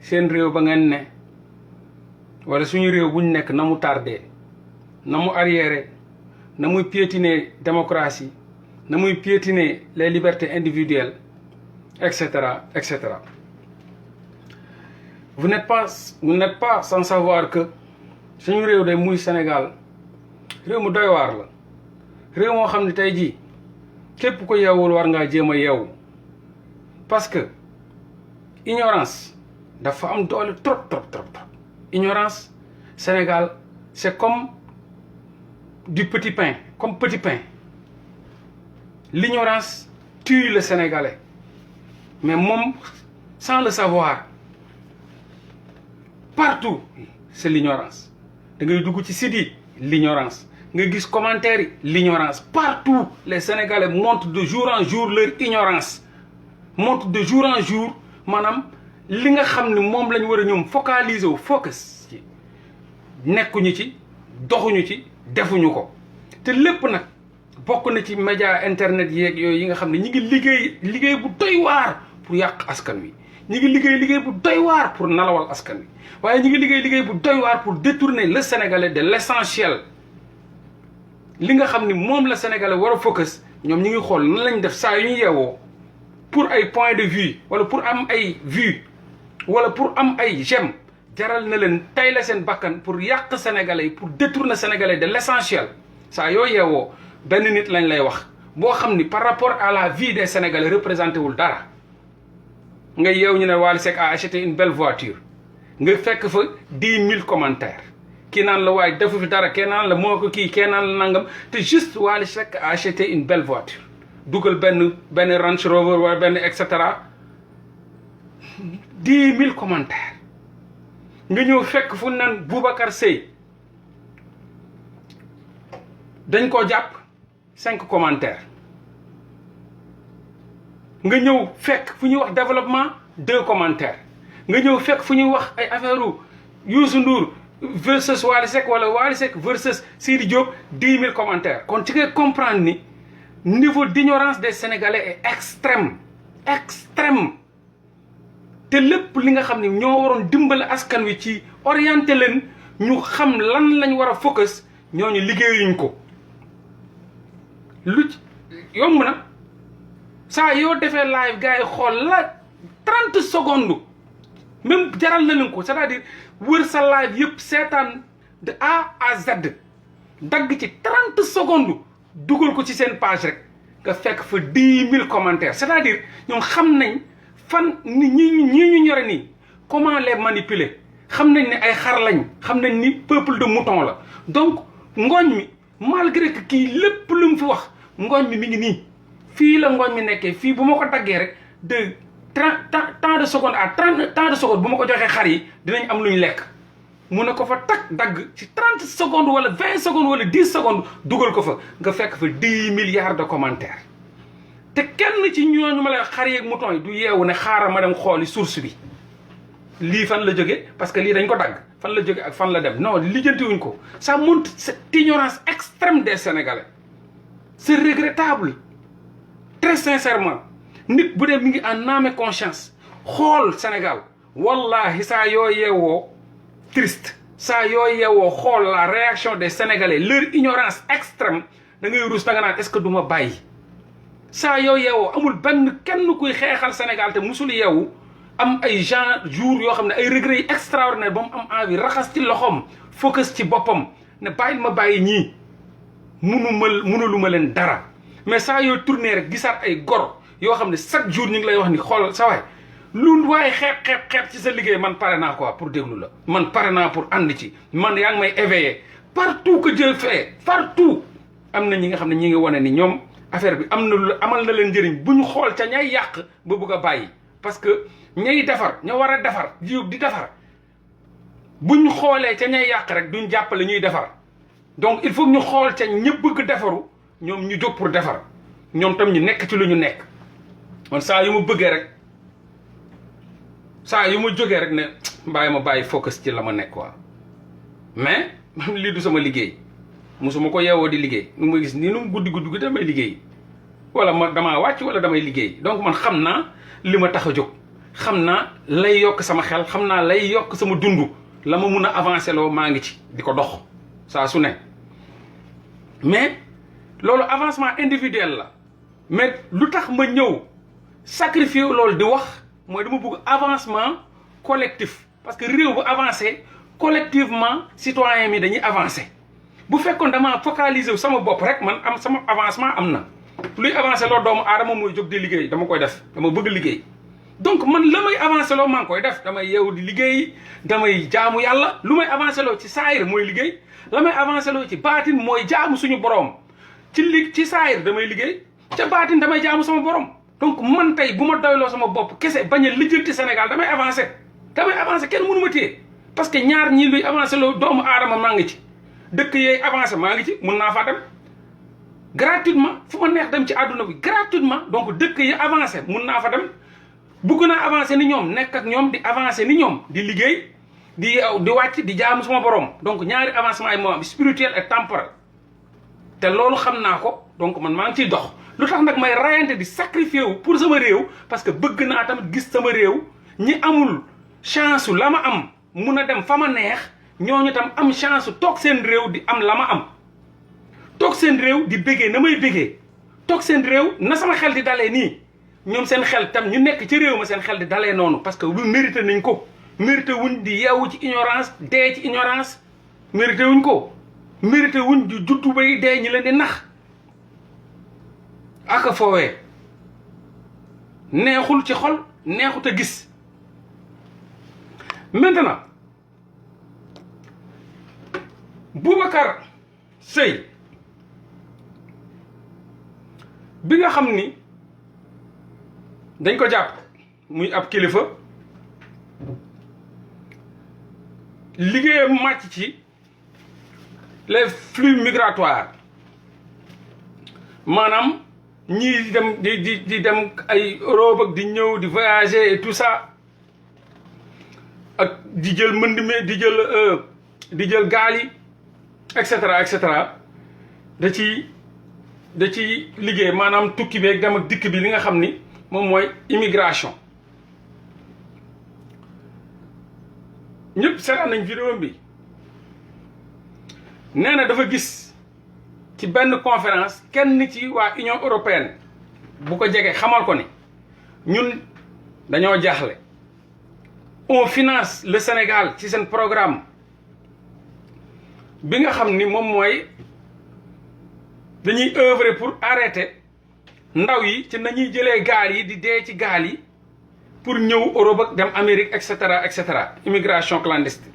seen réew ba ngeen ne wala suñu réew buñ nekk na mu tardé na mu arriéré na muy piétiner démocratie na muy piétiner les libertés individuelles etc etc. Vous n'êtes pas sans savoir que suñu réew de muy Sénégal réew mu doy waar la réew moo xam ne tey jii képp ko yeewul war ngaa jéem a yeewu parce que ignorance dafa am doole trop trop trop trop. Ignorance Sénégal c'est comme du petit pain comme petit pain. L'ignorance tue le Sénégalais mais moom sans le savoir partout c'est l'ignorance. Da ngay dugg ci site yi l'ignorance nga gis commentaires yi l'ignorance partout les Sénégalais montrent de jour en jour leur ignorance montrent de jour en jour maanaam li nga xam ne moom la ñu war a ñoom focaliser wu focus ci nekkuñu ci doxuñu ci defuñu ko te lépp nag bokk na ci média internet yeeg yooyu yi nga xam ne ñi ngi liggéey bu doy waar pour yàq askan wi ñi ngi liggéey bu doy waar pour nalawal askan wi waaye ñi ngi liggéey bu doy waar pour détourner le Sénégalais de l'essentiel li nga xam ni moom la Sénégalais war a focus ñoom ñi ngi xool nan lañ def saa yu ñu yeewoo pour ay point de vue wala pour am ay vue wala pour am ay j'aime jaral na leen tay la seen bakkan pour yàq Sénégalais yi pour détourner Sénégalais de l'essentiel saa yoo yeewoo benn nit lañ lay wax boo xam ni par rapport à la vie des Sénégalais représenté wul dara nga yeew ñu ne Wally Seck a acheté une belle voiture nga fekk fa 10 000 commentaires kii naan la waaye defu fi dara kee naan la moo ko kii kee naan la nangam te juste Wally Seck a acheté une belle voiture dugal benn Range Rover wala benn et cetera 10 000 commentaires nga ñëw fekk fu naan Boubacar Seye dañ koo jàpp 5 commentaires nga ñëw fekk fu ñuy wax développement 2 commentaires nga ñëw fekk fu ñuy wax ay affaire u Youssou Ndour versus Wally Seck wala Wally Seck versus Sidi Diop 10 000 commentaires kon ci ngay comprendre ni niveau d'ignorance des Sénégalais est extrême te lépp li nga xam ne ñoo waroon dimbale askan wi ci orienté leen ñu xam lan lañ war a focus ñooñu liggéeyuñ ko lu yomb na saa yoo defee live gars yi xool la 30 secondes même jaral na leen ko c'est-à-dire wër sa live yëpp seetaan de A à Z dagg ci 30 secondes dugal ko ci seen page rek nga fekk fa 10 000 commentaires c'est-à-dire ñoom xam nañ fan ni ñi ñu ñore nii comment les manipuler xam nañ ne ay xar lañ xam nañ ni peuple de mouton la donc ngooñ mi malgré que kii lépp lu mu fi wax ngooñ mi ngi nii fii la ngooñ mi nekkee fii bu ma ko daggee rek de 30 temps de seconde à 30 temps de seconde bu ma ko joxee xar yi dinañ am lu ñu lekk mu ne ko fa tag dagg ci 30 secondes wala 20 secondes wala 10 secondes dugal ko fa nga fekk fa 10 milliards de commentaires te kenn ci ñooñu ma lay xar yeeg mouton yi du yeewu ne xaaral ma dem xooli source bi lii fan la jóge parce que lii dañ ko dagg fan la jóge ak fan la dem non lijjantiwuñ ko ça montre cette ignorance extrême des Sénégalais c'est regrettable très sincèrement nit bu dee mi ngi en âme et conscience xool Sénégal wallahi saa yoo yeewoo triste saa yoo yeewoo xool la réaction des Sénégalais leur ignorance extrême da ngay rus da nga naan est-ce que du ma bàyyi saa yoo yeewoo amul benn kenn kuy xeexal Sénégal te musul yeewu am ay jour yoo xam ne ay regrets yi extraordinaire ba mu am envie raxas ci loxoom focus ci boppam ne bàyyil ma bàyyi ñii mënulu ma leen dara mais saa yoo tourné rek gisaat ay gor yoo xam ne chaque jour ñu ngi lay wax ni xool sa waay lu waaye xeeb ci sa liggéey man pare naa quoi pour déglu la man pare naa pour ànd ci man yaa ngi may éveiller partout que Dieu fait partout am na ñi nga xam ne ñi ngi wane ni ñoom affaire bi am na lu amal na leen njëriñ bu ñu xool ca ñay yàq ba bëgg a bàyyi parce que ñay defar ña war a defar di defar buñ xoolee ca ñay yàq rek duñ jàppale ñuy defar donc il faut ñu xool ca ña bëgg defaru ñoom ñu jóg pour defar ñoom tam ñu nekk ci lu ñu nekk man saa yu ma bëggee rek saa yu ma jógee rek ne bàyyi ma bàyyi focus ci la ma nekk quoi mais lii du sama liggéey musuma ko yeewoo di liggéey nu ma gis nii nu mu guddi damay liggéey wala ma damaa wàcc wala damay liggéey donc man xam naa li ma tax a jóg xam naa lay yokk sama xel xam naa lay yokk sama dund la ma mun a avancer loo maa ngi ci di ko dox saa su ne mais loolu avancement individuel la mais lu tax ma ñëw sacrifier loolu di wax mooy dama bëgg avancement collectif parce que réew bu avancé collectivement citoyen mi dañuy avancer bu fekkoon dama focaliser wu sama bopp rek man am sama avancement am na luy avancer loolu doomu aadama mooy jóg di liggéey dama koy def dama bëgg liggéey donc man la may avancer loo maa ngi koy def damay yeewu di liggéey damay jaamu yàlla lu may avancer loo ci saayir mooy liggéey la may avancer loo ci baatin mooy jaamu suñu borom ci saayir damay liggéey ca baatin damay jaamu sama borom donc man tey bu ma doyloo sama bopp kese bañ a lijjanti Sénégal damay avancer kenn mënu ma téye parce que ñaar ñii luy avancer loo doomu aadama maa ngi ci dëkk yeey avancer maa ngi ci mun naa faa dem gratuitement fu ma neex dem ci àdduna bi gratuitement donc dëkk yi avancer mun naa fa dem bugg naa avancer ni ñoom nekk ak ñoom di avancer ni ñoom di liggéey di wàcc di jaamu sama borom donc ñaari avancement yi moo am spirituel et temporel te loolu xam naa ko donc man maa ngi ciy dox lu tax nag may rayante di sacrifier wu pour sama réew parce que bëgg naa tamit gis sama réew ñi amul chance su la ma am mun a dem fa ma neex ñooñu tam am chance su toog seen réew di am la ma am toog seen réew di bégee na may bégee toog seen réew na sama xel di dalee nii ñoom seen xel tam ñu nekk ci réew ma seen xel di dalee noonu parce que lu mérité nañ ko mérité wuñ di yeewu ci ignorance dee ci ignorance mérité wuñ ko mérité wuñ di juddu bay dee ñi leen di nax aka foowee neexul ci xol neexut a gis maintenant Boubacar Seye bi nga xam ni dañ ko jàpp muy ab kilifa liggéeyam màcc ci les flux migratoires maanaam ñii di dem di dem ay Europe ak di ñëw di voyager et tout ça ak di jël mbënd mi di jël gaal yi et cetera da ci liggéey maanaam tukki beeg dem ak dikk bi li nga xam ni moom mooy immigration ñëpp seetaan nañ vidéo bi nee na dafa gis ci benn conférence kenn ci waa Union européenne bu ko jege xamal ko ni ñun dañoo jaaxle on finance le Sénégal ci seen programme bi nga xam ni moom mooy dañuy œuvrer pour arrêter ndaw yi ci nañuy jëlee gaal yi di dee ci gaal yi pour ñëw Europe ak dem Amérique et cetera immigration clandestine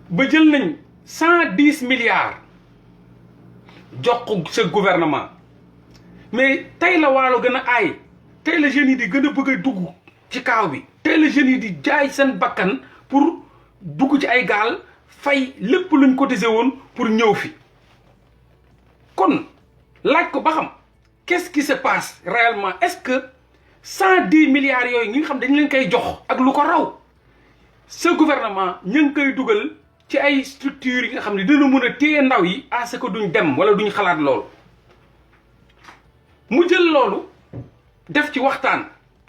ba jël nañ 110 milliards jox ko sa gouvernement mais tey la waalo gën a aay tey la jeunes yi di gën a bëgg a dugg ci kaaw bi tey la jeunes yi di jaay seen bakkan pour dugg ci ay gaal fay lépp luñ cotisé woon pour ñëw fi kon laaj ko ba xam qu'est-ce qui se passe réellement est-ce que 110 milliards yooyu ñi nga xam dañ leen koy jox ak lu ko raw ce gouvernement ñu ngi koy dugal ci ay structures yi nga xam ne dina mën a téye ndaw yi à ce que duñ dem wala duñ xalaat loolu mu jël loolu def ci waxtaan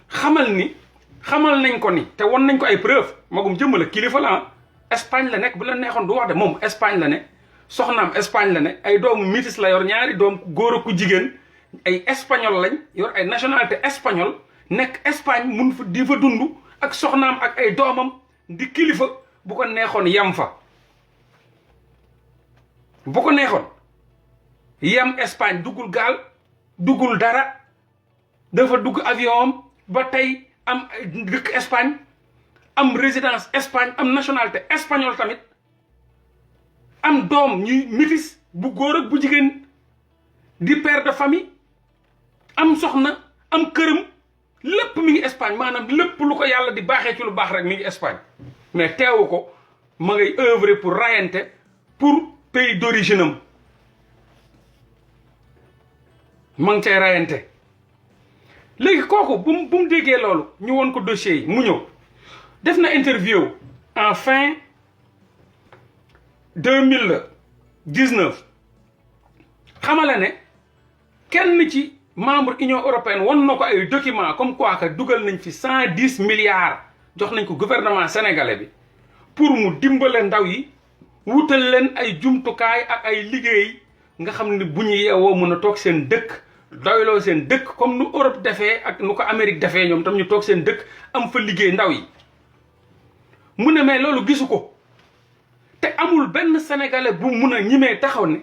xamal nañ ko ni te won nañ ko ay preuve magum jëmm la kilifa la Espagne la nekk bu la neexoon du wax de moom Espagne la ne soxnaam Espagne la ne ay doomu métis la yor ñaari doom góor ak ku jigéen ay espagnol lañ yor ay nationalité espagnol nekk Espagne mun fa di fa dund ak soxnaam ak ay doomam di kilifa bu ko neexoon yem fa bu ko neexoon yem Espagne duggul gaal duggul dara dafa dugg avion ba tey am dëkk Espagne am résidence Espagne am nationalité espagnol tamit am doom ñuy métis bu góor ak bu jigéen di père de famille am soxna am këram lépp mi ngi Espagne maanaam lépp lu ko yàlla di baaxee ci lu baax rek mi ngi Espagne mais teewu ko ma ngay œuvrer pour rayante pour pays d'origine am ma ngi cay rayante léegi kooku bu mu déggee loolu ñu woon ko dossier yi mu ñëw def na interview en fin 2019 xamala ne kenn ci membre Union européenne won na ko ay documents comme quoi que dugal nañ fi 110 milliards jox nañ ko gouvernement sénégalais bi pour mu dimbale ndaw yi wutal leen ay jumtukaay ak ay liggéey nga xam ne bu ñu yeewoo mën a toog seen dëkk doyloo seen dëkk comme nu Europe defee ak nu ko Amérique defee ñoom tam ñu toog seen dëkk am fa liggéey ndaw yi mu ne mais loolu gisu ko te amul benn sénégalais bu mun a ñimee taxaw ne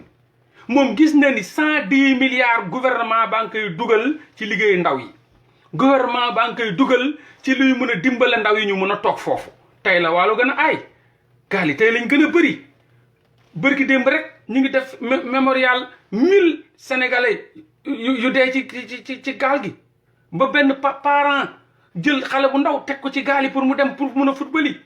moom gis na ni 110 milliards gouvernement baa ngi koy dugal ci liggéey ndaw yi gouvernement baa ngi koy dugal ci luy mën a dimbale ndaw yi ñu mën a toog foofu tey la waalo gën a aay gaal yi tey lañ gën a bërki démb rek ñu ngi def mémorial 1000 sénégalais yu dee ci gaal gi ba benn parent jël xale bu ndaw teg ko ci gaal yi pour mu dem pour mën a football yi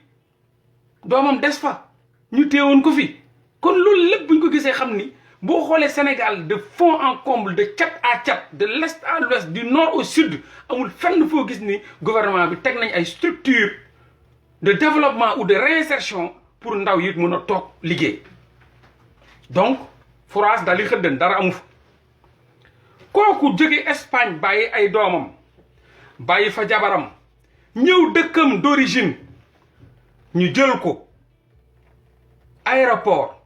doomam des fa ñu téewoon ko fi kon loolu lépp buñ ko gisee xam ni boo xoolee Sénégal de fond en comble de cat à cat de l'est à l'ouest du nord au sud amul fenn foo gis ni gouvernement bi teg nañ ay structure de développement ou de réinsertion pour ndaw yi mën a toog liggéey donc forage daal di xëddën dara amu fa kooku jóge Espagne bàyyi ay doomam bàyyi fa jabaram ñëw dëkkam d'origine ñu jël ko aéroport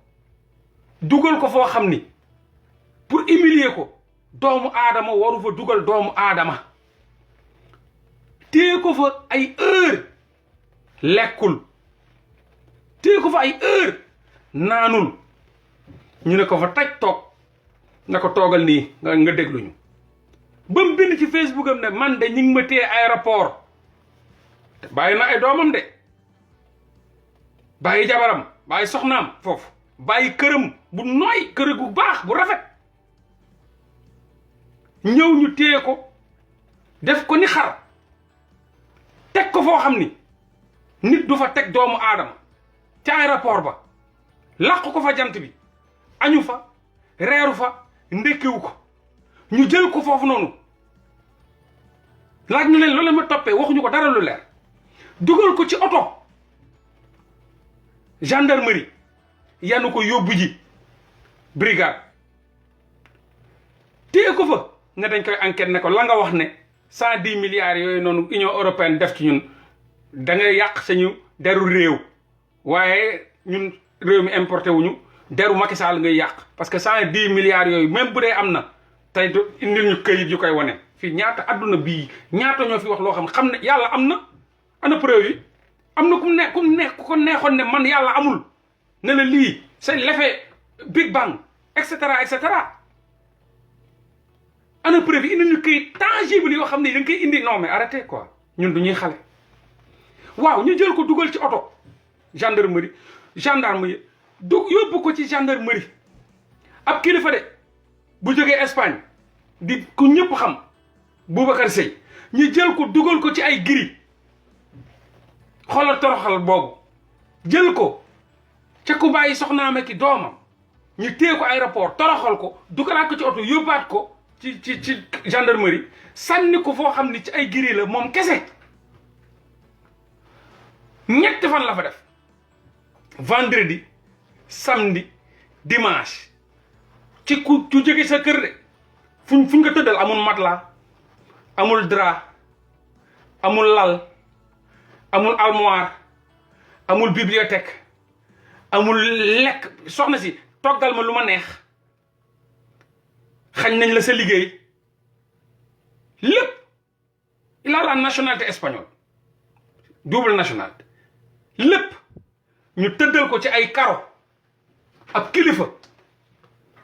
dugal ko foo xam ni pour humilier ko doomu aadama waru fa dugal doomu aadama téye ko fa ay heure lekkul téye ko fa ay heure naanul ñu ne ko fa taj toog na ko toogal nii nga dégluñu ba mu bind ci Facebook am ne man de ñu ngi ma téye aéroport te bàyyi na ay doomam de bàyyi jabaram bàyyi soxnaam foofu bàyyi këram bu nooy kër gu baax bu rafet ñëw ñu téye ko def ko ni xar teg ko foo xam ni nit du fa teg doomu aadama ca aéroport ba làq ko fa jant bi añu fa reeru fa ndekkiwu ko ñu jël ko foofu noonu laaj ñu leen loolu ma toppee waxuñu ko dara lu leer dugal ko ci oto gendarmerie yanu ko yóbbu ji brigade téye ko fa nga dañ koy enquête ne ko la nga wax ne 110 milliards yooyu noonu Union européenne def ci ñun da ngay yàq sañu deru réew waaye ñun réew mi importé wuñu deru Macky Sall ngay yàq parce que 110 milliards yooyu même bu dee am na tey indil ñu këyit yu koy wane fii ñaata adduna bii ñaata ñoo fi wax loo xam ne yàlla am na ana preuve yi am na ku ko neexoon ne man yàlla amul ne la lii c'est l'effet Big Bang et cetera et cetera ana preuve yi indi ñu këyit tangible yoo xam ne da nga koy indi non mais arrêtez quoi ñun du ñuy xale waaw ñu jël ko dugal ci oto gendarme yi yóbbu ko ci gendarmerie ab kilifa de bu jógee Espagne di ku ñëpp xam Boubacar Seye ñu jël ko dugal ko ci ay giri xoolal toroxal boobu jël ko ca ku bàyyi soxnaam ki doomam ñu téye ko aéroport toroxal ko dugalaat ko ci oto yóbbaat ko ci gendarmerie sànni ko foo xam ni ci ay giri la moom kese ñetti fan la fa def vendredi samedi dimanche ci ku jóge sa kër de fuñ ko tëddal amul matelas amul drap amul lal amul armoire amul bibliothèque amul lekk soxna si toggal ma lu ma neex xañ nañ la sa liggéey lépp il a la nationalité espagnole double nationalité lépp ñu tëddal ko ci ay karo ab kilifa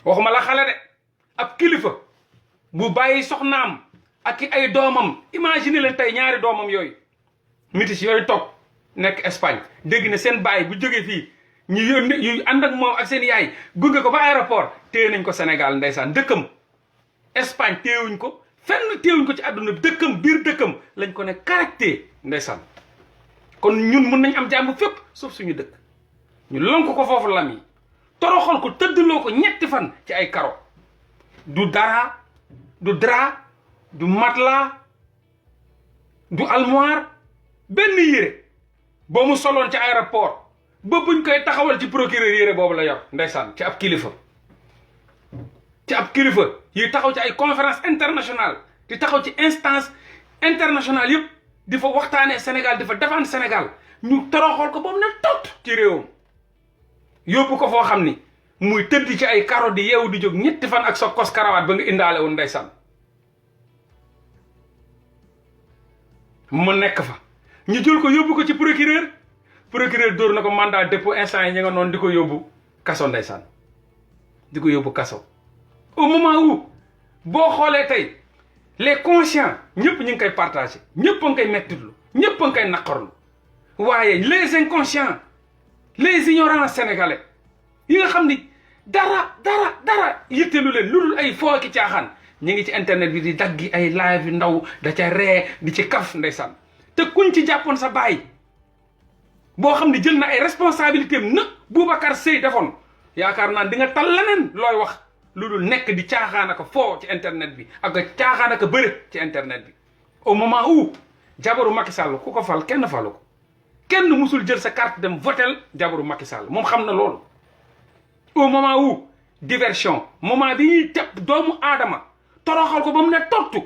waxuma la xale de ab kilifa bu bàyyi soxnaam ak ay doomam imagine leen tey ñaari doomam yooyu mitis yooyu toog nekk Espagne dégg na seen baay bu jógee fii ñu yónni ñu ànd ak moom ak seen yaay gunge ko ba aéroport téye nañ ko Sénégal ndeysaan dëkkam Espagne téyewuñ ko fenn téyewuñ ko ci àdduna dëkkam biir dëkkam lañ ko ne caractère ndeysaan kon ñun mun nañ am jàmm fépp sauf suñu dëkk ñu lonk ko foofu lam yi toroxal ko tëddloo ko ñetti fan ci ay karo du dara du drap du matelas du armoire benn yére boo mu soloon ci aéroport ba buñ koy taxawal ci procureur yére boobu la yor ndeysaan ci ab kilifa ci ab kilifa yi taxaw ci ay conférence internationale di taxaw ci instance internationale yëpp di fa waxtaanee Sénégal di fa défendre Sénégal ñu toroxal ko ba mu ne tot ci réewam yóbbu ko foo xam ni muy tëdd ci ay karo di yeewu di jóg ñetti fan ak sa kos karawaat ba nga indaale woon ndeysaan mu nekk fa ñu jël ko yóbbu ko ci procureur dóor na ko mandat dépôt instant yi ñi nga noonu di ko yóbbu kaso ndeysaan di ko yóbbu kaso au moment où boo xoolee tey les conscients ñëpp ñu ngi koy partagé ñëpp a ngi koy mettitlu ñëpp a ngi koy naqarlu waaye les inconscients les ignorants sénégalais yi nga xam ni dara yittelu leen lu dul ay foo ki caaxaan ñi ngi ci internet bi di daggi ay live yu ndaw da ca ree di ci kaf ndeysaan te kuñ ci jàppoon sa baay boo xam ne jël na ay responsabilité am na Boubacar Seye defoon yaakaar naa di nga tal leneen looy wax lu dul nekk di caaxaan ak foo ci internet bi ak caaxaan ak bëre ci internet bi au moment où jabaru Macky Sall ku ko fal kenn falu ko kenn musul jël sa carte dem votel jabaru Macky Sall moom xam na loolu au moment où diversion moment bi ñuy teb doomu aadama toroxal ko ba mu ne tottu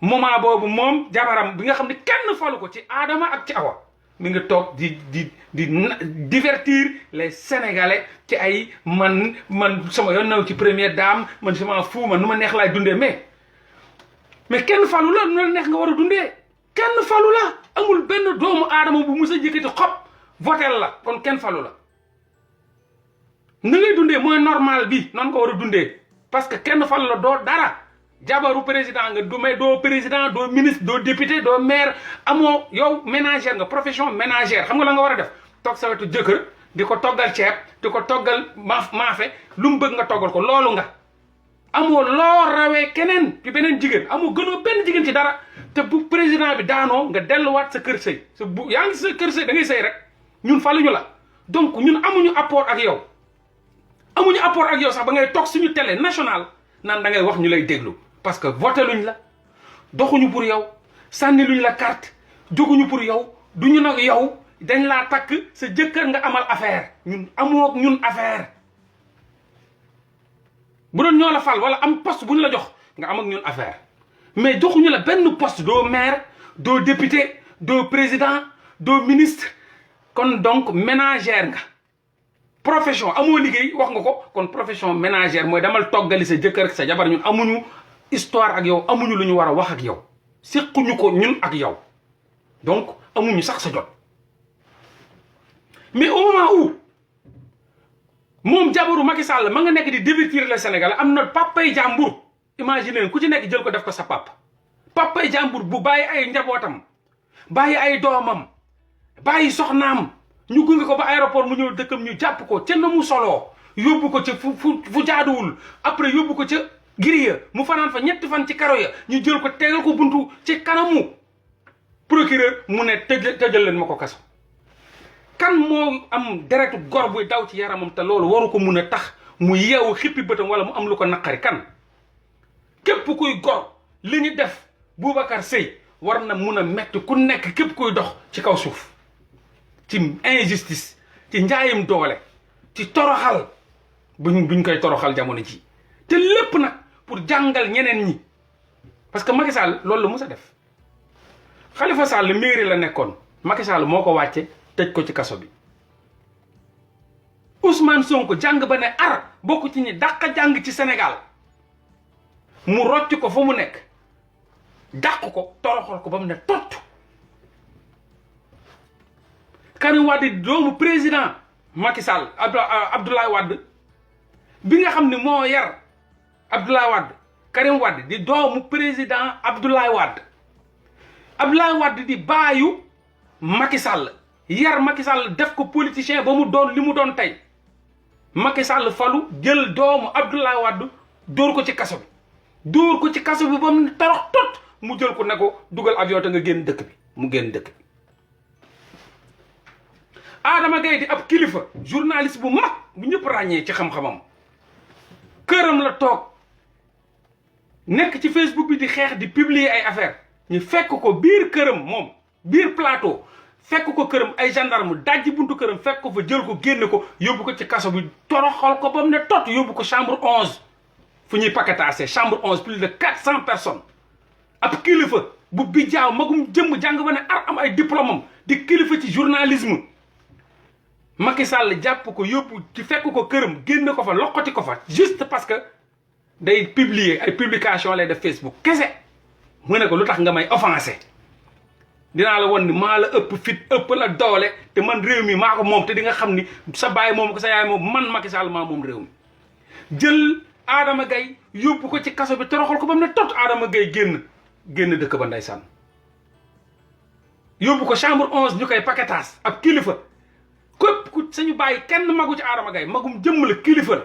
moment boobu moom jabaram bi nga xam ne kenn falu ko ci aadama ak ci awa mi ngi toog di divertir les sénégalais ci ay man sama yoon naw ci première dame man sama fu man nu ma neex laay dundee mais kenn falu la nu la neex nga war a dundee kenn falu la amul benn doomu aadama bu mus a yëkkati xob votel la kon kenn falu la na ngay dundee mooy normal bi noonu ko war a dundee parce que kenn falu la doo dara jabaru président nga du may doo président doo ministre doo député doo maire amoo yow ménagère nga profession ménagère xam nga la nga war a def toog sa wetu jëkkër di ko toggal ceeb di ko toggal maafe lu mu bëgg nga toggal ko loolu nga amoo loo rawee keneen ci beneen jigéen amoo gënoo benn jigéen ci dara te bu président bi daanoo nga delluwaat sa kër sëy sa bu yaa ngi sa kër sëy da ngay sëy rek ñun faluñu la donc ñun amuñu apport ak yow amuñu apport ak yow sax ba ngay toog suñu télé national naan da ngay wax ñu lay déglu parce que voté luñ la doxuñu pour yow sànni luñ la carte jóguñu pour yow duñu nag yow dañ laa takk sa jëkkër nga amal affaire ñun amoo ñun affaire bu doon ñoo la fal wala am poste bu ñu la jox nga am ak ñun affaire mais joxuñu la benn poste doo maire doo député doo président doo ministre kon donc ménagère nga profession amoo liggéey wax nga ko kon profession ménagère mooy damal toggali sa jëkkër ak sa jabar ñun amuñu histoire ak yow amuñu lu ñu war a wax ak yow séquñu ko ñun ak yow donc amuñu sax sa jot mais au moment où moom jabaru Macky Sall ma nga nekk di divertir le Sénégal am na papay jàmbur imagine ku ci nekk jël ko def ko sa papay jàmbur bu bàyyi ay njabootam bàyyi ay doomam bàyyi soxnaam ñu gunge ko ba aéroport mu ñëw dëkkam ñu jàpp ko ca na mu soloo yóbbu ko ca fu jaaduwul après yóbbu ko ca giriya mu fanaan fa ñetti fan ci karo ya ñu jël ko tegal ko buntu ci kanamu procureur mu ne tëjal leen ma ko kaso kan moo am deretu gor buy daw ci yaramam te loolu waru ko mun a tax mu yeewu xippi bëtam wala mu am lu ko naqari kan képp kuy gor li ñu def Boubacar Seye war na mun a metti ku nekk képp kuy dox ci kaw suuf ci injustice ci njaayum doole ci toroxal buñ koy toroxal jamono ji te lépp nag pour jàngal ñeneen ñi parce que Macky Sall loolu la mus a def Khalifa Sall mairie la nekkoon Macky Sall moo ko wàcce tëj ko ci kaso bi Ousmane Sonko jàng ba ne ar bokk ci ñi dàq jàng ci Sénégal mu rocc ko fa mu nekk dàq ko toroxal ko ba mu ne tott Karim Wade doomu président Macky Sall Abdoulaye Wade bi nga xam ne moo yar Abdoulaye Wade Karim Wade di doomu président Abdoulaye Wade di baayu Macky Sall yar Macky Sall def ko politicien ba mu doon li mu doon tey Macky Sall falu jël doomu Abdoulaye Wade dóor ko ci kaso bi ba mu torox tot mu jël ko ne ko dugal avion te nga génn dëkk bi mu génn dëkk bi Adama Gaye di ab kilifa journaliste bu mag bu ñëpp ràññee ci xam-xamam këram la toog nekk ci Facebook bi di xeex di publier ay affaire ñu fekk ko biir këram moom biir plateau fekk ko këram ay gendarme dajji buntu këram fekk ko fa jël ko génne ko yóbbu ko ci kaso bi toroxal ko ba mu ne tot yóbbu ko chambre 11 fu ñuy paquetassé chambre 11 plus de 400 personnes ab kilifa bu bijaaw magum jëmm jàng ba ne am ay diplôme am di kilifa ci journalisme Macky Sall jàpp ko yóbbu ci fekk ko këram génn ko fa loqati ko fa juste parce que day publier ay publication lay def Facebook kese mu ne ko lu tax nga may offensé dinaa la won ni maa la ëpp fit ëpp la doole te man réew mi maa ko moom te di nga xam ni sa baay moom ko sa yaay moom man Macky Sall maa moom réew mi jël Adama Gaye yóbbu ko ci kaso bi toroxal ko ba mu ne tot Adama Gaye génn dëkk ba ndeysaan yóbbu ko chambre 11 ñu koy paquetage ab kilifa képp ku sañu bàyyi kenn magu ci Adama Gaye magum jëmm la kilifa la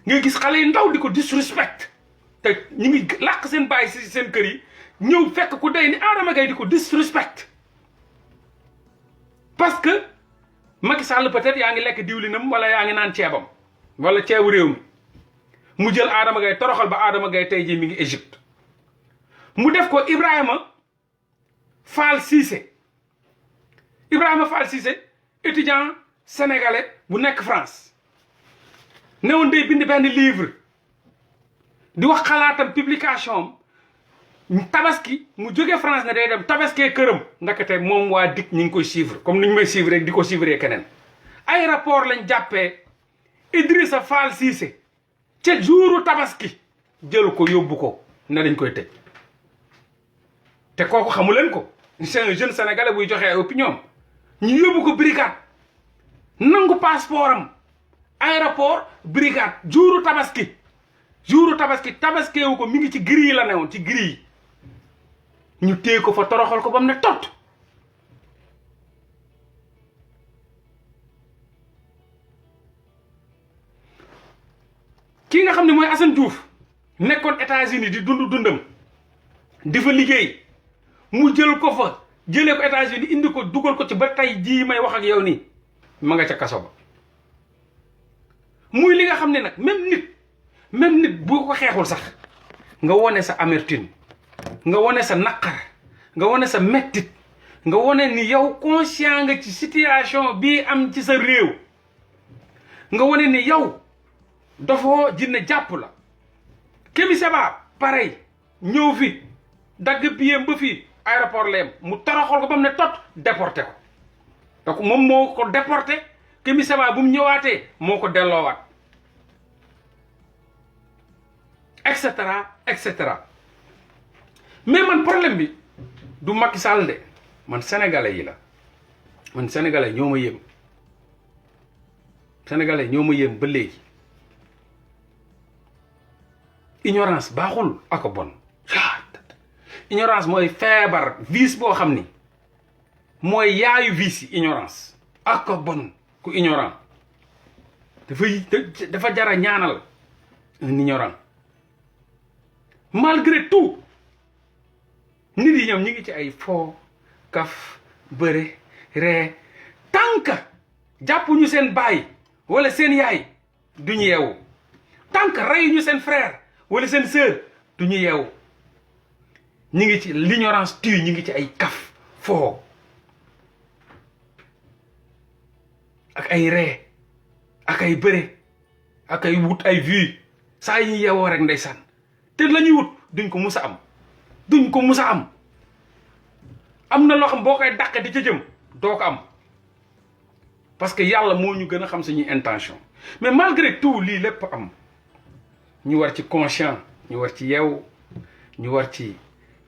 ngay gis xale yi ndaw di ko disrespect te ñu ngi làq seen bàyyi si seen kër yi ñëw fekk ku day ni Adama Gaye di ko disrespect parce que Macky Sall peut-être yaa ngi lekk diwlinam wala yaa ngi naan ceebam wala ceebu réew mi mu jël Adama Gaye toroxal ba Adama Gaye tey jii mi ngi Égypte mu def ko Ibrahima Fall Cissé étudiant sénégalais bu nekk France newoon day bind benn livre di wax xalaatam publication am tabaski mu jóge France ne day dem tabaskee këram ndakate moom waa dik ñi ngi koy suivre comme ni ñu may suivre rek di ko suivre keneen ay rapport lañ jàppee Idrissa Fall Cissé ca jouru tabaski jël ko yóbbu ko ne dañ koy tëj te kooku xamu leen ko c'est un jeune sénégalais buy joxe ay opinion ñu yóbbu ko brigade nangu passeport am aéroport brigade jouru tabaski tabaskeewu ko mi ngi ci gris yi la newoon ci gris yi ñu téye ko fa toroxal ko ba mu ne tot kii nga xam ne mooy Assane Diouf nekkoon États-Unis di dundam di fa liggéey mu jël ko fa jëlee ko États-Unis indi ko dugal ko ci ba tey jii may wax ak yow nii ma nga ca kaso ba muy li nga xam ne nag même nit bu ko xeexul sax nga wone sa amertume nga wone sa naqar nga wone sa mettit nga wone ni yow conscient nga ci situation bii am ci sa réew nga wone ni yow dafoo jinne jàpp la Kémi Séba pareil ñëw fi dagg biyam ba fii aéroport la yem mu toroxal ko ba mu ne tot déporté ko donc moom moo ko déporté Kémi Séba bu mu ñëwaatee moo ko delloowaat et cetera mais man problème bi du Macky Sall de man sénégalais yi la man sénégalais ñoo ma yéem ba léegi ignorance baaxul ak bon ignorance mooy feebar vice boo xam ni mooy yaayu vice yi ignorance ak bon ku ignorant dafa jara ñaanal un ignorant malgré tout nit yi ñoom ñi ngi ci ay foo kaf bëre ree tànk jàppuñu seen baay wala seen yaay duñu yeewu tànk reyuñu seen frère wala seen sœur duñu yeewu ñi ngi ci l'ignorance tue ñi ngi ci ay kaf foo ak ay ree ak ay bëre ak ay wut ay vues saa yi ñu yeewoo rek ndeysaan te la ñuy wut duñ ko musa am am na loo xam boo koy dàqe di ca jëm doo ko am parce que yàlla moo ñu gën a xam suñuy intention mais malgré tout lii lépp am ñu war ci conscient ñu war ci yeewu ñu war ci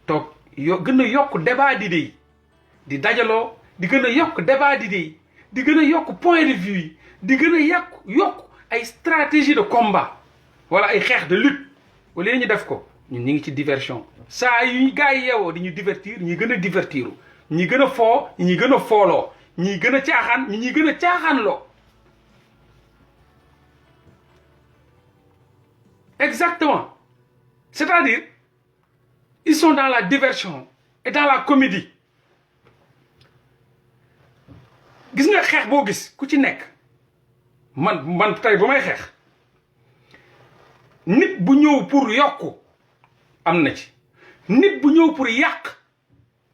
toog gën a yokk débat d'idées yi di dajaloo di gën a yokk débat d'idées yi di gën a yokk point de vue yi di gën a yokk ay stratégie de combat wala ay xeex de lutte wala ñu def ko ñun ñi ngi ci diversion saa yu gars yi yeewoo di ñu divertir ñi gën a divertiru ñi gën a foo ñi gën a fooloo ñi gën a caaxaan ñi gën a caaxaanloo exactement c'est-à-dire ils sont dans la diversion et dans la comédie gis nga xeex boo gis ku ci nekk man tey ba may xeex nit bu ñëw pour yokku am na ci nit bu ñëw pour yàq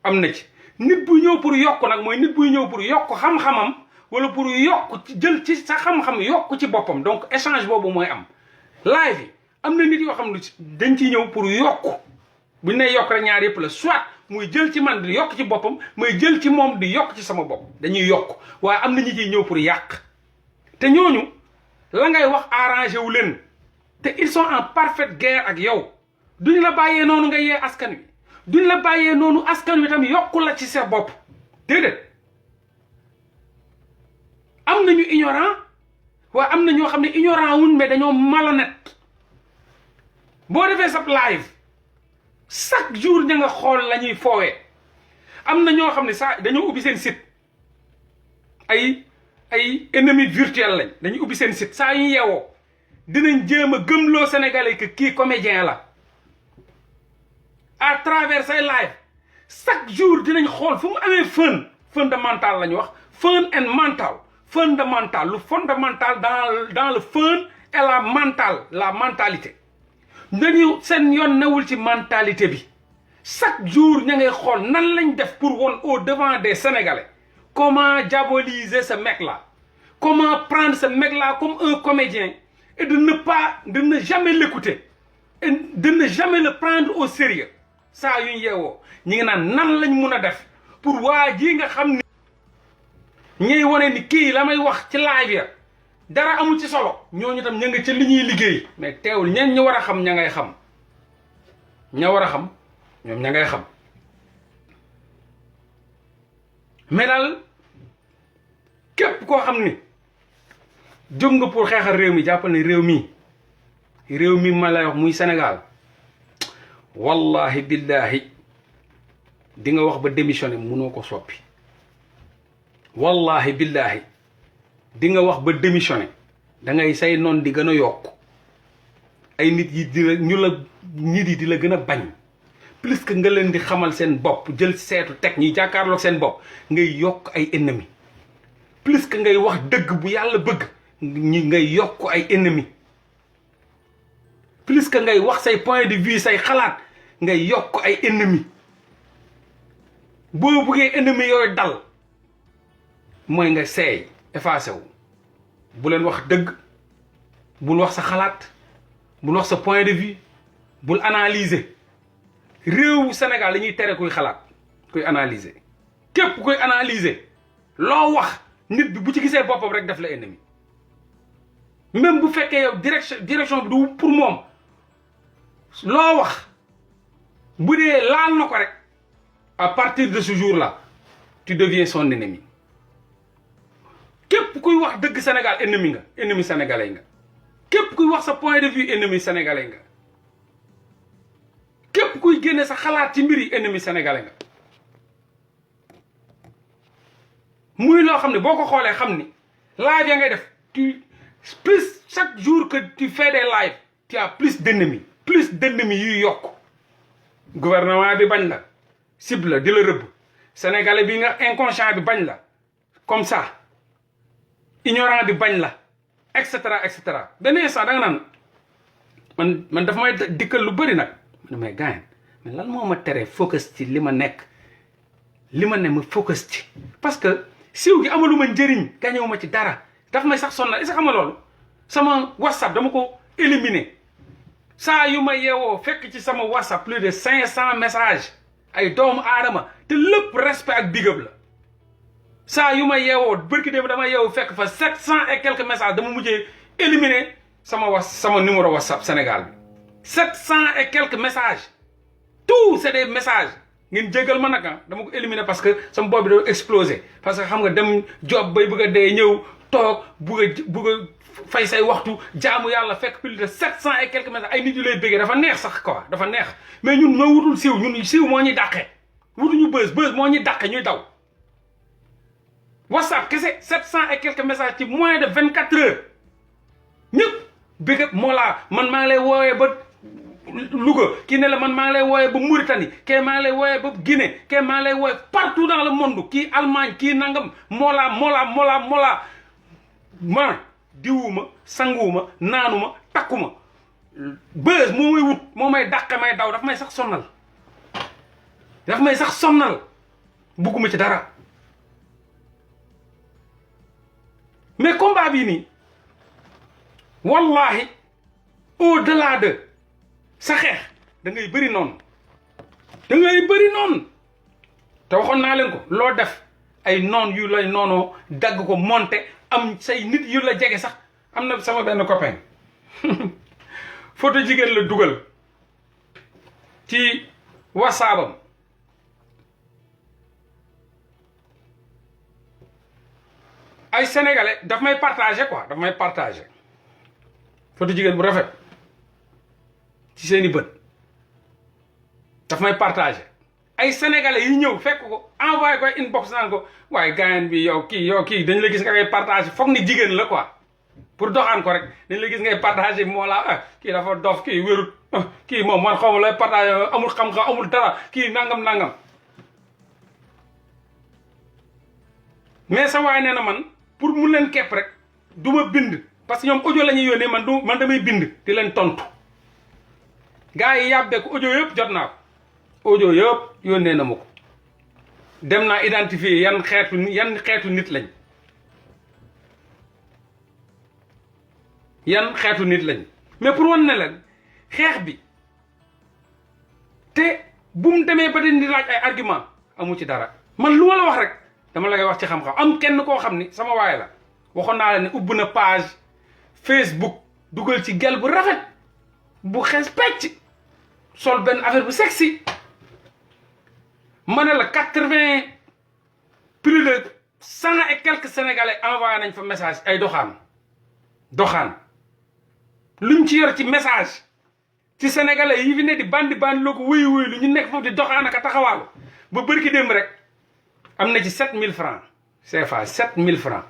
am na ci nit bu ñëw pour yokk nag mooy nit buy ñëw pour yokk xam-xamam wala pour yokk jël ci sa xam-xam yokk ci boppam donc échange boobu mooy am live yi am na nit yoo xam ne dañ ciy ñëw pour yokk bu ñu nee yokk rek ñaar yëpp la soit muy jël ci man di yokk ci boppam muy jël ci moom di yokk ci sama bopp dañuy yokk waaye am na ñi ciy ñëw pour yàq te ñooñu la ngay wax arrangé wu leen te ils sont en parfaite guerre ak yow duñ la bàyyee noonu nga yee askan wi duñ la bàyyee noonu askan wi tam yokku la ci sa bopp déedéet am nañu ignorant waaye am na ñoo xam ne ignorant wuñ mais dañoo malhonnête boo defee sab live chaque jour ña nga xool la ñuy foowee am na ñoo xam ne saa dañoo ubbi seen site ay ennemis virtuels lañ dañuy ubbi seen site saa yu yeewoo dinañ jéem a gëmloo Sénégalais que kii comédien la à travers say live chaque jour dinañ xool fu mu amee fondamental la ñu wax fun and mental fondamental lu fondamental dans le fun et la mentalité dañu seen yoon newul ci mentalité bi chaque jour ña ngay xool nan lañ def pour won au devant des Sénégalais comment diaboliser ce mec-là comment prendre ce mec-là comme un comédien et de ne jamais l'écouter et de ne jamais le prendre au sérieux saa yu ñu yeewoo ñi ngi naan nan lañ mun a def pour waa ji nga xam ni ñuy wane ni kii la may wax ci live ya dara amul ci solo ñooñu tam ña nga ca li ñuy liggéey mais teewul ñeen ñu war a xam ña ngay xam ña war a xam ñoom ña ngay xam mais daal képp koo xam ni jóg nga pour xeexal réew mi jàppal ne réew mi ma lay wax muy Sénégal wallahi billahi di nga wax ba démissionné munoo ko soppi wallahi billahi di nga wax ba démissionné da ngay say noon di gën a yokk ay nit yi di la gën a bañ plus que nga leen di xamal seen bopp jël seetu teg ñi jàkkaarloog seen bopp ngay yokk ay ennemis plus que ngay wax dëgg bu yàlla bëgg ñi ngay yokk ay ennemis plus que ngay wax say point de vue say xalaat ngay yokk ay ennemis boo buggee ennemis yooyu dal mooy nga seey effacé wu bu leen wax dëgg bul wax sa xalaat bul wax sa point de vue bul analyser réewu Sénégal dañuy tere kuy xalaat kuy analyser képp kuy analyser loo wax nit bi bu ci gisee boppam rek def la ennemi même bu fekkee yow direction bi du pour moom loo wax bu dee laal na ko rek à partir de ce jour-là tu deviens son ennemi képp kuy wax dëgg Sénégal ennemi nga ennemi sénégalais nga képp kuy wax sa point de vue ennemi sénégalais nga képp kuy génne sa xalaat ci mbir yi ennemi sénégalais nga muy loo xam ne boo ko xoolee xam ni live ya ngay def plus chaque jour que tu fais des lives tu as plus d'ennemis yuy yokk gouvernement bi bañ la cible la di la rëbb sénégalais bi nga inconscient bi bañ la comme ça ignorant bi bañ la et cetera benn instant da nga naan man dafa may dikkal lu bëri nag man may gaañ mais lan moo ma teree focus ci li ma nekk li ma ne ma focus ci parce que siiw gi amaluma njëriñ gañewu ma ci dara daf may sax sonnal est-ce que xam nga loolu sama whatsapp dama ko éliminer saa yu ma yeewoo fekk ci sama whatsapp plus de 500 messages ay doomu aadama te lépp respect ak bigab la saa yu ma yeewoo bërki démb dama yeewoo fekk fa 700 et quelques messages dama mujjee éliminer sama numéro whatsapp Sénégal bi 700 et quelques messages tout c'est des messages ngeen jégal ma nag dama ko éliminer parce que sama bopp bi dafa explosé parce que xam nga dem job bay bëgg a dee ñëw toog bëgg a fay say waxtu jaamu yàlla fekk plus de 700 et quelques messages ay nit yu lay bëggee dafa neex sax quoi dafa neex mais ñun ñoo wutul siiw ñun siiw moo ñuy dàqee wutuñu bës moo ñuy dàqee ñuy daw whatsapp kese 700 et quelques messages ci moins de 24 heures ñëpp bëgg moo laa man maa ngi lay woowee ba Louga kii ne la man maa ngi lay wooyee ba Mauritanie kii maa ngi lay wooyee ba Guinée kii maa ngi lay wooyee partout dans le monde kii Allemagne kii nangam moolaa ma diwuma sanguwuma naanuma takkuma bës moo may wut moo may dàq may daw daf may sax sonnal bugguma ci dara mais combat bii nii wallahi au delà de sa xeex da ngay bëri noonu da ngay bëri noonu te waxoon naa leen ko loo def ay noon yu lay noonoo dagg ko monter am say nit yu la jege sax am na sama benn copain photo jigéen la dugal ci whatsappam ay sénégalais daf may partager quoi daf may partager photo jigéen bu rafet ci seeni bët daf may partager ay sénégalais yi ñëw fekk ko envoyé ko inbox naan ko waaye gaayen bi yow kii dañ la gis nga ngay partager foog ni jigéen la quoi pour doxaan ko rek dañ la gis ngay partager moo la kii dafa dof kii wérut kii moom man xaw ma lay partager amul xam-xam amul dara kii nangam mais sa waay nee na man pour mu leen kepp rek du ma bind parce que ñoom audio la ñuy yónnee man damay bind di leen tontu gars yi yàbbee ko audio yëpp jot naa ko audio yëpp yónnee na ma ko dem naa identifier yan xeetu nit lañ yan xeetu nit lañ mais pour wan ne leen xeex bi te bu mu demee ba di laaj ay argument amu ci dara man lu ma la wax rek dama la koy wax ci xam-xam am kenn koo xam ni sama waay la waxoon naa la ne ubbi na page Facebook dugal ci gel bu rafet bu xees pecc sol benn affaire bu sexy ma ne la 80 plus de 100 et quelques sénégalais envoyé nañ fa message ay doxaan luñ ci yor ci message ci sénégalais yi fi ne di bandi loo ko wuyu lu ñu nekk foofu di doxaan ak a taxawaalu ba bërki démb rek am na ci 7000 francs CFA 7000 francs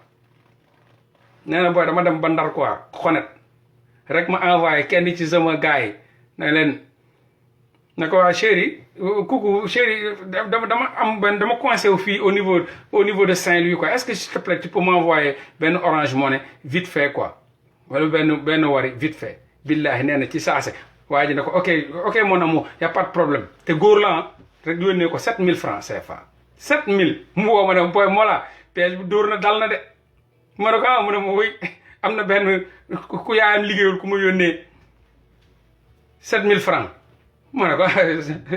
nee na booy dama dem ba Ndar quoi xonet rek ma envoyé kenn ci sama gars yi ne leen ne ko waa chéri coucou chéri dama coincé wu fii au niveau de Saint-Louis quoi est-ce que s'il te plaît tu peux m'envoyer benn Orange Money vite fait quoi wala benn wari vite fait billahi nee na ci saase waa ji ne ko ok mon amour y a pas de problème te góor la rek yónnee ko 7000 francs CFA 7000 mu woo ma ne booy moo la piège bi dóor na dal na de ma ne ko mu ne ma wéy am na benn ku yaayam liggéeyul ku ma yónnee 7000 francs ma ne ko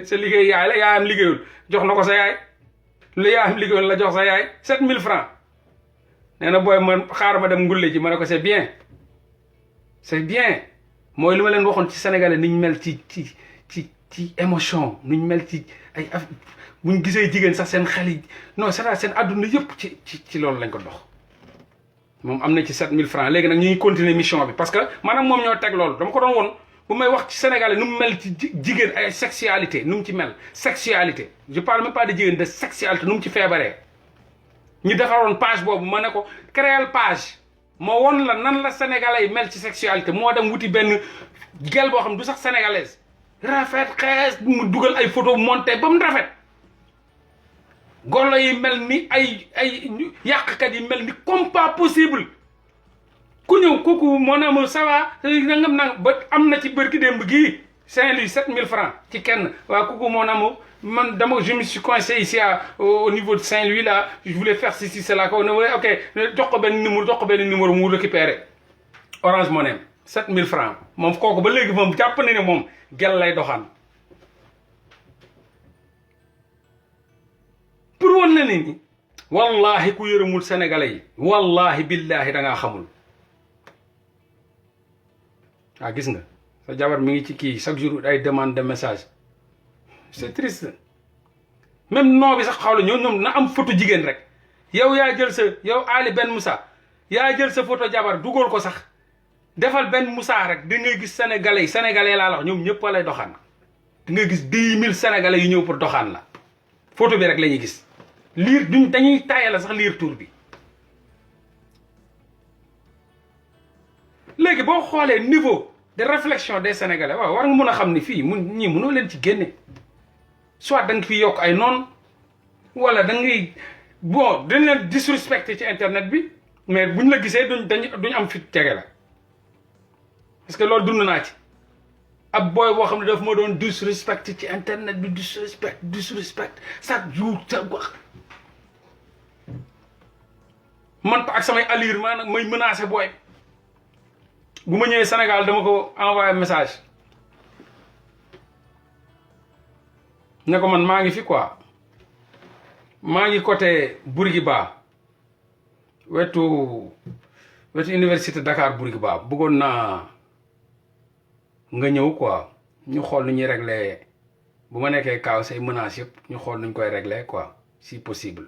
sa liggéey yaay la yaayam liggéeyul jox na ko sa yaay lu yaayam liggéeyul la jox sa yaay 7000 francs nee na booy man xaaral ma dem ngulle ji ma ne ko c'est bien mooy li ma leen waxoon ci sénégalais niñ mel ci émotion niñ mel ci ay buñ gisee jigéen sax seen xel yi non c'est seen adduna yëpp ci loolu lañ ko dox moom am na ci 7000 francs léegi nag ñu ngi continuer mission bi parce que maanaam moom ñoo teg loolu dama ko doon woon bu may wax ci sénégalais nu mu mel ci jigéen ay sexualité nu mu ci mel sexualité je parle même pas de jigéen de sexualité nu mu ci feebaree ñu defaroon page boobu ma ne ko créer page moo won la nan la sénégalais yi mel ci sexualité moo dem wuti benn gel boo xam du sax sénégalaise rafet xees mu dugal ay photo monté ba mu rafet golo yi mel ni ay yàqkat yi mel ni comme pas possible ku ñëw kooku mon amour ça va nangam ba am na ci bërki démb gii Saint-Louis 7000 francs ci kenn waaw kooku mon amour man je me suis coincé ici au niveau de Saint-Louis là je voulais faire ceci cela ko ne ok jox ko benn numéro mu récupéré Orange Money 7000 francs moom kooku ba léegi moom jàpp na ne moom gel lay doxaan pour wan na nit ñi wallahi ku yërëmul sénégalais yi wallahi billahi da ngaa xamul gis nga sa jabar mi ngi ci kii chaque jour ay demande de message c'est triste même noo bi sax xawla ñoom na am photo jigéen rek yow yow Ali Ben Moussa yaa jël sa photo jabar dugal ko sax defal Ben Moussa rek da ngay gis sénégalais laa la wax ñoom ñëpp lay doxaan da ngay gis 10 000 sénégalais yu ñëw pour doxaan la photo bi rek la ñuy gis liir dañuy tayal sax liir tur bi léegi boo xoolee niveau de réflexion des sénégalais waaw war nga mun a xam ni fii ñii mënoo leen ci génne soit da nga fi yokk ay noon wala da ngay bon dañ leen disrespecté ci internet bi mais buñ la gisee duñ am fit tege la parce que loolu dund naa ci ab booy boo xam ne daf ma doon disrespecté ci internet bi disrespect chaque jour sa wax man ak samay allure maanaam may menacé booy bu ma ñëwee Sénégal dama ko envoyé message ne ko man maa ngi fi quoi maa ngi côté Bourguiba wetu université Dakar Bourguiba bëggoon naa nga ñëw quoi ñu xool nu ñuy régler bu ma nekkee kaaw say menaces yëpp ñu xool nuñ koy régler quoi si possible